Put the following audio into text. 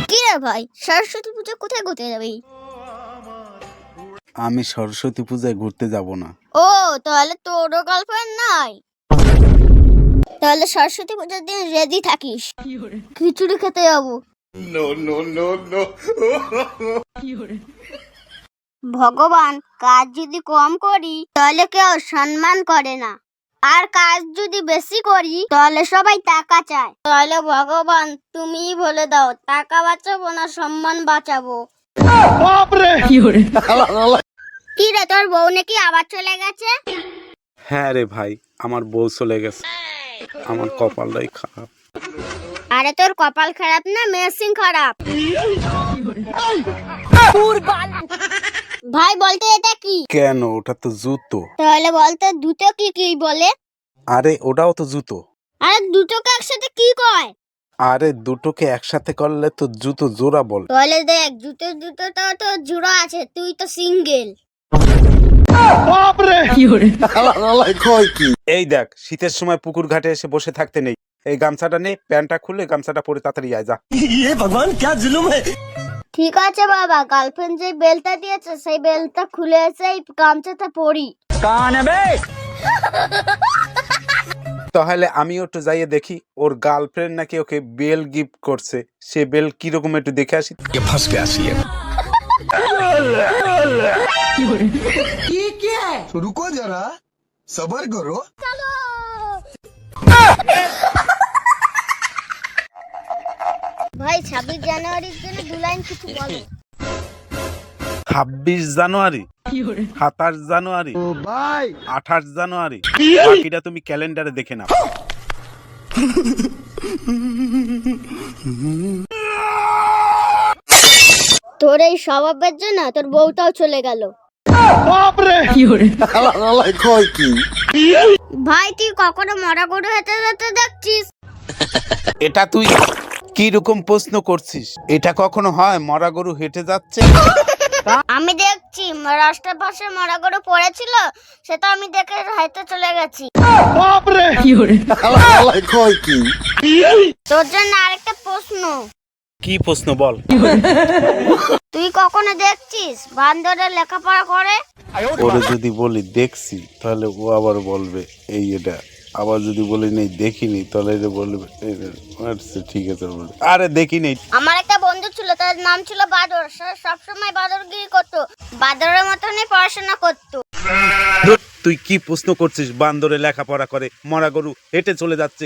কি রে ভাই, সরস্বতী পূজা কোথায় ঘুরতে যাবি? আমি সরস্বতী পূজায় ঘুরতে যাব না। ও, তাহলে তোরও গার্লফ্রেন্ড নাই? তাহলে সরস্বতী পূজার দিন রেডি থাকিস, খিচুড়ি খেতে যাবো। ভগবান, কাজ যদি কম করি তাহলে কেউ সম্মান করে না, আর কাজ যদি বেশি করি তাহলে সবাই টাকা চায়। তাহলে ভগবান তুমিই বলে দাও, টাকা বাঁচাবো না সম্মান বাঁচাবো? কি রে, তোর বউ নাকি আবার চলে গেছে? হ্যাঁ রে ভাই, আমার বউ চলে গেছে। আমার কপালটাই খারাপ। আরে তোর কপাল খারাপ না, মেশিন খারাপ। ভাই বলতে এটা কি? কেন, ওটা তো জুতো। তাহলে বলতে দুটো কি কি বলে? আরে ওটাও তো জুতো। আরে দুটোকে একসাথে কি কয়? আরে দুটোকে একসাথে করলে তো জুতো জোড়া বল। তাহলে দেখ, জুতোটা তো জোড়া আছে, তুই তো সিঙ্গেল। এই দেখ, শীতের সময় পুকুর ঘাটে এসে বসে থাকতে নেই। এই গামছাটা নে, প্যান্টটা খুলে গামছাটা পরে তাড়াতাড়ি আয় যা। ভগবান क्या जुलुम है। ঠিক আছে বাবা, গার্লফ্রেন্ড যে বেলটা দিয়েছে সেই বেলটা খুলে এসে এই গামছাটা পরি। তাহলে আমিও একটু যাইয়ে দেখি, ওর গার্লফ্রেন্ড নাকি ওকে বেল গিফট করছে। সে বেল কিরকম একটু দেখে আসি। फंस गया सी है। रुको जरा, सबर करो। ভাই 26 জানুয়ারির জন্য দু লাইন কিছু বলো। 26 জানুয়ারি, 27 জানুয়ারি, 28 জানুয়ারি, বাকিটা তুমি ক্যালেন্ডারে দেখে নাও। তোর এই স্বভাবের জন্য তোর বউটাও চলে গেল। ভাই তুই কখনো মরা গরু হেঁটে যেতে দেখছিস? এটা তুই কি রকম প্রশ্ন করছিস? এটা কখনো হয় মরা গরু হেঁটে যাচ্ছে? আমি দেখছি, রাস্তার পাশে মরা গরু পড়েছিল, সেটা আমি দেখে হেঁটে চলে গেছি। তোর জন্য আরেকটা প্রশ্ন। কি প্রশ্ন বল। তুই কখনো দেখছিস বান্দরের লেখাপড়া করে? ওরে যদি বলি দেখছি, তাহলে ও আবার বলবে এই এটা। আবার যদি বলি নেই দেখিনি, তাহলে এটা বলবে আচ্ছা ঠিক আছে বলবে আরে দেখি নেই। আমার একটা বন্ধু ছিল, তার নাম ছিল বাদর। সে সবসময় বাদরগিরি করতো, বাদরের মতনই পড়াশোনা করতো। তুই কি প্রশ্ন করছিস? বান্দরে লেখাপড়া করে, মরা গরু হেঁটে চলে যাচ্ছে।